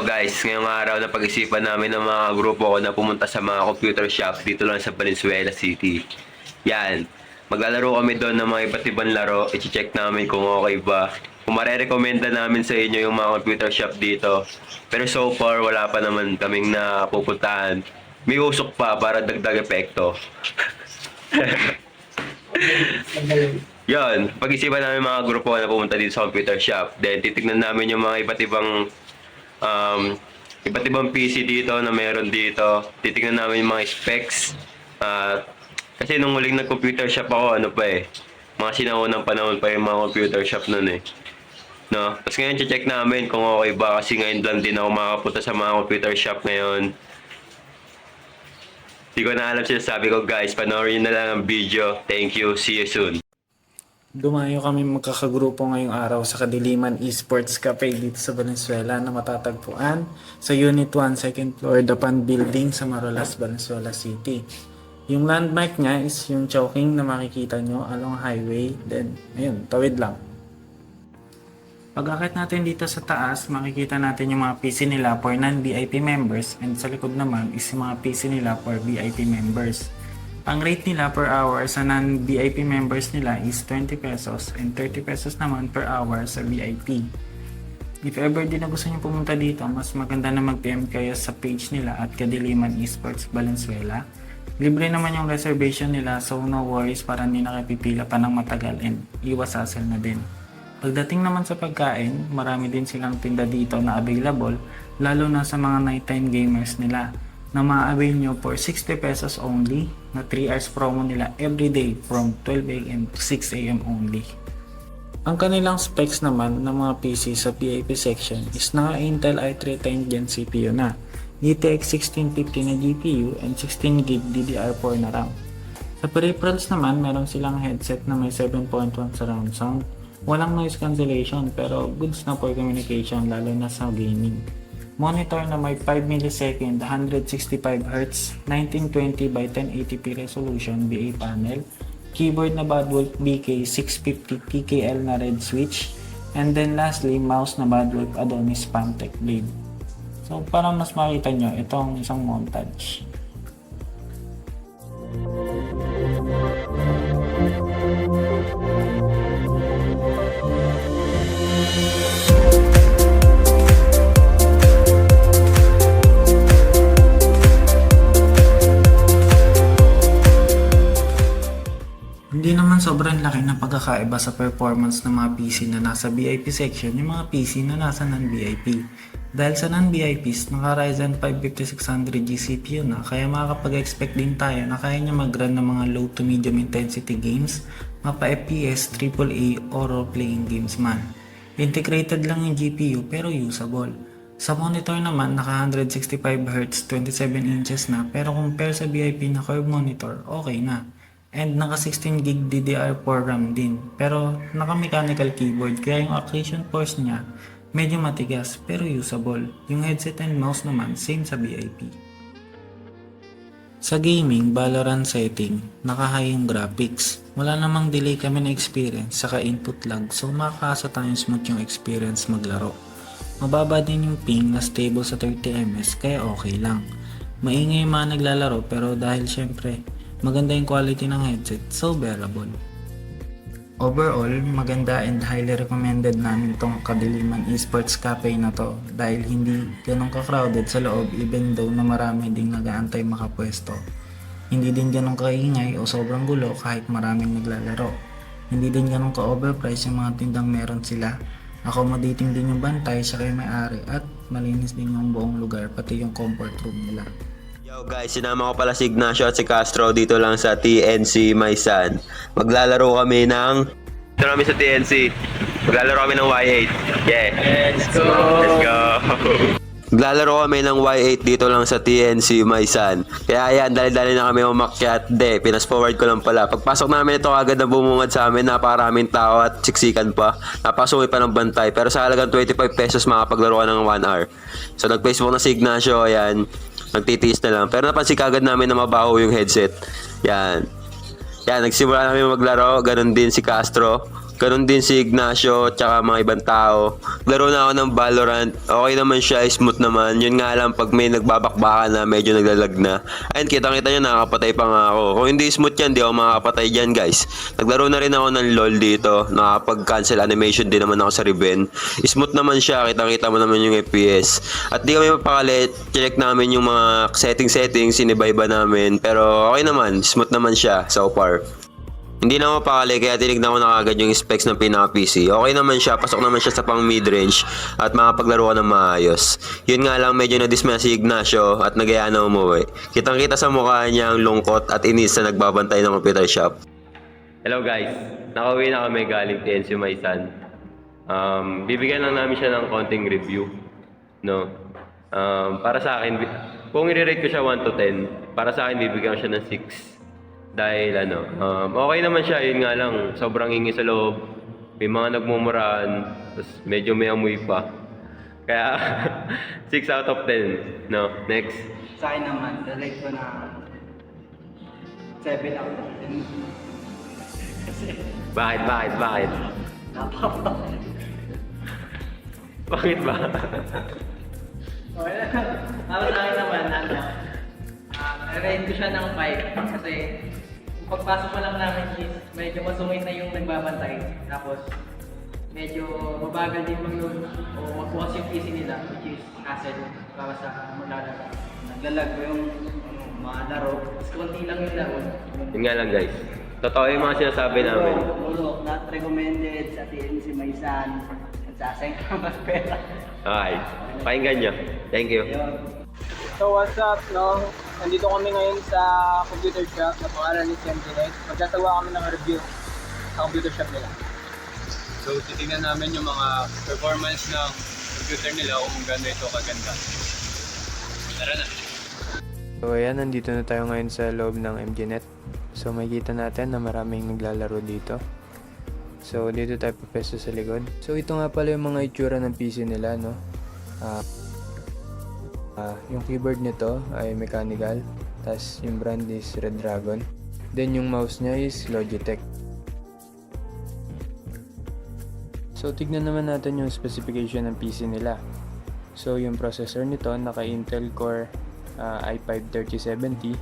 So guys, ngayong araw na pag-isipan namin ng mga grupo ko na pumunta sa mga computer shop dito lang sa Valenzuela City. Yan, maglalaro kami doon ng mga iba't ibang laro. I-check namin kung okay ba. Kung marerekomenda namin sa inyo yung mga computer shop dito. Pero so far, wala pa naman kaming napupuntahan. May usok pa para dagdag epekto. Yon, pag-isipan namin mga grupo na pumunta dito sa computer shop. Then titignan namin yung mga um, iba't ibang PC dito na meron dito. Titignan namin yung mga specs. Kasi nung huling nag-computer shop ako, ano pa eh, mga sinaunang panahon pa yung mga computer shop nun eh. No? Tapos ngayon, check namin kung okay ba kasi ngayon lang din ako makapunta sa mga computer shop ngayon. Hindi ko na alam sinasabi ko guys, panoorin na lang ang video. Thank you, see you soon. Dumayo kami magkakagrupo ngayong araw sa Kadiliman Esports Cafe dito sa Valenzuela na matatagpuan sa Unit 1, 2nd floor, Dapan Building sa Marolas, Valenzuela City. Yung landmark niya is yung Chowking na makikita nyo along highway. Then, ayun, tawid lang. Pag-akit natin dito sa taas, makikita natin yung mga PC nila for non-VIP members and sa likod naman is yung mga PC nila for VIP members. Ang rate nila per hour sa non-VIP members nila is 20 pesos and 30 pesos naman per hour sa VIP. If ever din na gusto nyo pumunta dito, mas maganda na mag-PM kayo sa page nila at Kadiliman Esports Valenzuela. Libre naman yung reservation nila, so no worries para hindi na kayo pipila pa ng matagal and iwas hassle na din. Pagdating naman sa pagkain, marami din silang tinda dito na available, lalo na sa mga nighttime gamers nila, na ma-avail nyo for 60 pesos only, na 3 hours promo nila everyday from 12 AM to 6 AM only. Ang kanilang specs naman ng mga PC sa VIP section is naka Intel i3 10th Gen CPU na, GTX 1650 na GPU and 16GB DDR4 na RAM. Sa peripherals naman, meron silang headset na may 7.1 surround sound. Walang noise cancellation pero goods na for communication lalo na sa gaming. Monitor na may 5 millisecond 165Hz 1920 by 1080p resolution BA panel. Keyboard na Badwolf BK650 PKL na red switch. And then lastly, mouse na Badwolf Adonis Pantec blade. So para mas makita nyo, itong isang montage. Hindi naman sobrang laki ng pagkakaiba sa performance ng mga PC na nasa VIP section yung mga PC na nasa non-VIP. Dahil sa non-VIPs, naka Ryzen 5 5600G CPU na, kaya makakapag-expect din tayo na kaya niya mag-run ng mga low to medium intensity games, mapa FPS, AAA, o role-playing games man. Integrated lang yung GPU pero usable. Sa monitor naman, naka 165Hz 27 inches na, pero compare sa VIP na curved monitor, okay na. And naka 16GB DDR4 RAM din, pero naka mechanical keyboard kaya yung accretion force niya medyo matigas pero usable. Yung headset and mouse naman same sa VIP. Sa gaming, Valorant setting, naka-high yung graphics. Wala namang delay kami na experience saka input lag, so makakaasa tayong smooth yung experience maglaro. Mababa din yung ping na stable sa 30ms kaya okay lang. Maingay yung mga naglalaro pero dahil syempre maganda yung quality ng headset, so bearable. Overall, maganda and highly recommended namin itong Kadiliman Esports Cafe na to dahil hindi ganun ka-crowded sa loob even though na marami ding nag-aantay makapwesto. Hindi din ganun kaingay o sobrang gulo kahit maraming naglalaro. Hindi din ganun ka-overpriced yung mga tindang meron sila. Accommodating din yung bantay sa kay may-ari at malinis din yung buong lugar pati yung comfort room nila. Yo guys, sinama ko pala si Ignacio at si Castro dito lang sa TNC Maysan. Maglalaro kami ng... Dito namin sa TNC. Maglalaro kami ng Y8. Yeah. Let's go! Let's go! Maglalaro kami ng Y8 dito lang sa TNC Maysan. Kaya yan, dali-dali na kami umakyat. Pinas-forward ko lang pala. Pagpasok namin ito, agad na bumungad sa amin. Napakaraming tao at siksikan pa. Napasungit pa ng bantay. Pero sa halagang 25 pesos makapaglaro ka ng 1 hour. So nag-Facebook na si Ignacio, ayan. Nagtitiis na lang. Pero napansin kagad namin na mabaho yung headset. Yan. Yan, nagsimula namin maglaro. Ganon din si Castro. Ganun din si Ignacio tsaka mga ibang tao. Laro na ako ng Valorant. Okay naman siya, smooth naman. Yun nga lang pag may nagbabakbaka na medyo naglalag na. Ayun, kitang-kita nyo, nakakapatay pa nga ako. Kung hindi smooth yan, di ako makakapatay dyan guys. Naglaro na rin ako ng LOL dito. Nakapag-cancel animation din naman ako sa Riven. Smooth naman siya, kitang-kita mo naman yung FPS. At di kami mapakali, check namin yung mga setting-settings, sinibay-ba namin. Pero okay naman, smooth naman siya so far. Hindi na ako pakali kaya tinignan ko na kagad yung specs ng pinaka-PC. Okay naman siya, pasok naman siya sa pang mid-range at makapaglaro ka ng maayos. Yun nga lang medyo na-dismaya si Ignacio at nagaya na umuwi. Kitang-kita sa mukha niya ang lungkot at inis na nagbabantay ng computer shop. Hello guys, nakauwi na kami galing TNC Maisan. Bibigyan lang namin siya ng konting review. No? Para sa akin, kung i-rate ko siya 1 to 10, para sa akin bibigyan ko siya ng 6. Dahil okay naman siya, yun nga lang, sobrang ingi sa loob. May mga nagmumuraan, tapos medyo may amoy pa. Kaya, 6 out of 10. No? Next. Sa akin naman, relate ko na 7 out of 10. Bakit? Napapa. Bakit ba? Okay na. Ako sa akin naman, rate ko siya ng 5 kasi pagpasok pa lang namin is medyo masungit na yung nagbabantay. Tapos medyo mabagal din mag-load o magbukas yung PC nila, which is hassle para sa maglalaro. Naglalag ko yung mga laro, tapos konti lang yung laro. Yun nga lang guys. Totoo yung mga sinasabi namin. Puro, not recommended sa TNC Maisan. Nagsasayang ka mas pera. Okay. Pakinggan nyo. Thank you. So what's up, no? Nandito kami ngayon sa computer shop na pangalan ni Semginet. Magtatawa kami ng review sa computer shop nila. So titingnan namin yung mga performance ng computer nila kung gano'n ito kaganda. Tara na! So ayan, nandito na tayo ngayon sa loob ng MGNet. So makikita natin na maraming naglalaro dito. So dito tayo papesto sa likod. So ito nga pala yung mga itsura ng PC nila, no? Yung keyboard nito ay mechanical, tas yung brand is Red Dragon. Then yung mouse niya is Logitech. So tignan naman natin yung specification ng PC nila. So yung processor nito naka Intel Core i5-3070.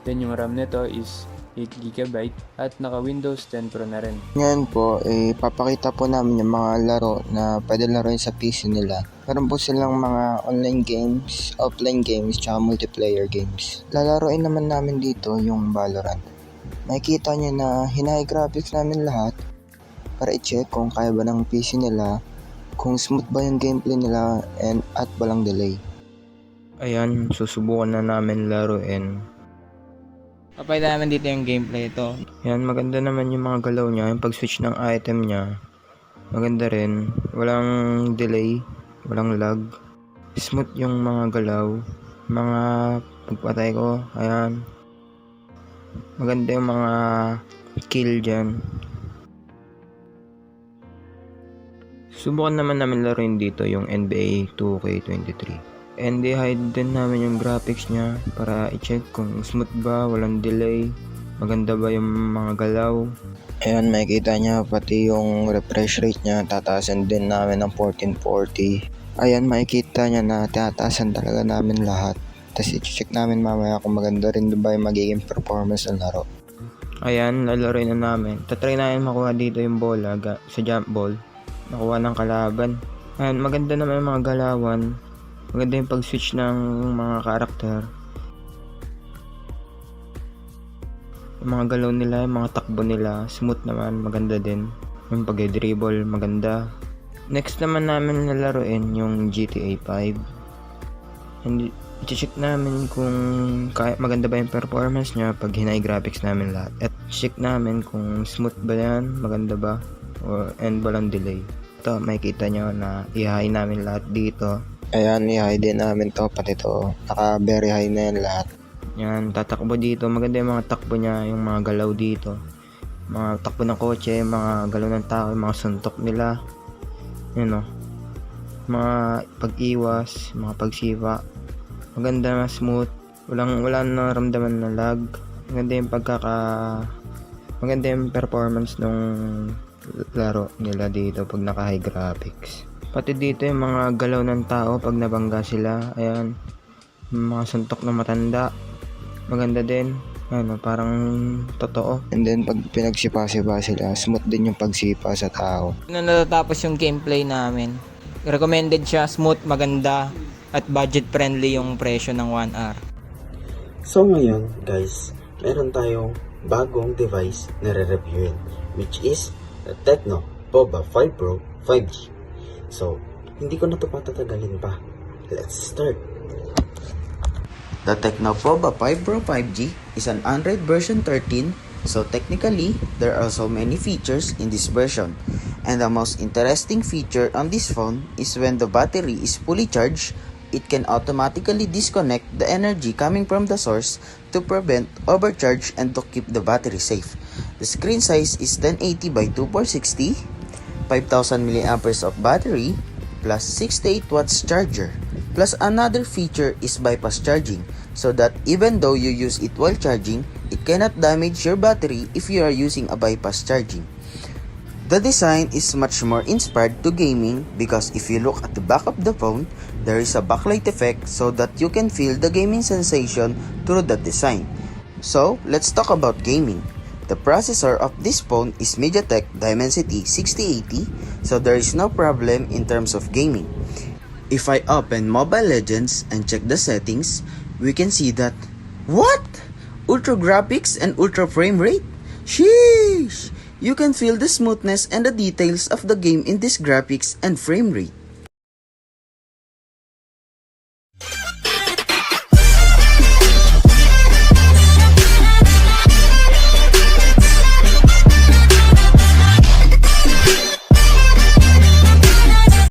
Then yung RAM nito is 8GB at naka Windows 10 Pro na rin. Ngayon po, papakita po namin yung mga laro na pwede laruin sa PC nila. Meron po silang mga online games, offline games, tsaka multiplayer games. Lalaroin naman namin dito yung Valorant. Makikita nyo na high graphics namin lahat para i-check kung kaya ba ng PC nila, kung smooth ba yung gameplay nila, and at walang delay. Ayan, susubukan na namin laruin. Papayta namin dito yung gameplay ito. Yan, maganda naman yung mga galaw niya, yung pag-switch ng item niya. Maganda rin, walang delay, walang lag. Smooth yung mga galaw, mga pagpatay ko, ayan. Maganda yung mga kill dyan. Subukan naman namin laruin dito yung NBA 2K23. And i-hide din namin yung graphics niya para i-check kung smooth ba, walang delay, maganda ba yung mga galaw. Ayan, makikita nyo pati yung refresh rate niya, tataasan din namin ng 1440. Ayan, makikita nyo na tataasan talaga namin lahat. Tapos i-check namin mamaya kung maganda rin ba yung magiging performance ng laro. Ayan, lalaroin na namin. Tatry namin makuha dito yung bola sa jump ball. Nakuha ng kalaban. Ayan, maganda naman yung mga galawan. Maganda yung pag-switch ng mga karakter. Yung mga galaw nila, yung mga takbo nila, smooth naman, maganda din. Yung pag-dribble, maganda. Next naman namin nalaruin yung GTA 5. And i-check namin kung maganda ba yung performance niya pag hinay graphics namin lahat. At check namin kung smooth ba yan, maganda ba, and walang delay. Ito, makikita nyo na i-high namin lahat dito. Ayan, i-high din namin to, pati to. Naka very high na yan lahat. Yan, tatakbo dito. Maganda yung mga takbo niya, yung mga galaw dito. Mga takbo ng kotse, mga galaw ng tao, yung mga suntok nila. Yan o. Mga pag-iwas, mga pagsipa. Maganda, smooth. Walang naramdaman na lag. Maganda yung maganda yung performance ng laro nila dito pag naka high graphics. Pati dito yung mga galaw ng tao pag nabangga sila. Ayan, mga suntok na matanda. Maganda din. Ano, parang totoo. And then pag pinagsipa-sipa sila, smooth din yung pagsipa sa tao. Na natatapos yung gameplay namin. Recommended siya, smooth, maganda, at budget friendly yung presyo ng 1 hour. So ngayon guys, meron tayong bagong device na re-reviewin, which is the Tecno Pova 5 Pro 5G. So, hindi ko na ito patatagalin pa. Let's start! The Tecno Pova 5 Pro 5G is an Android version 13, so technically, there are so many features in this version. And the most interesting feature on this phone is when the battery is fully charged, it can automatically disconnect the energy coming from the source to prevent overcharge and to keep the battery safe. The screen size is 1080 by 2460, 5000 mAh of battery, plus 68 watts charger. Plus another feature is bypass charging, so that even though you use it while charging, it cannot damage your battery if you are using a bypass charging. The design is much more inspired to gaming because if you look at the back of the phone, there is a backlight effect so that you can feel the gaming sensation through the design. So, let's talk about gaming. The processor of this phone is MediaTek Dimensity 6080, so there is no problem in terms of gaming. If I open Mobile Legends and check the settings, we can see that, what? Ultra graphics and ultra frame rate? Sheesh! You can feel the smoothness and the details of the game in this graphics and frame rate.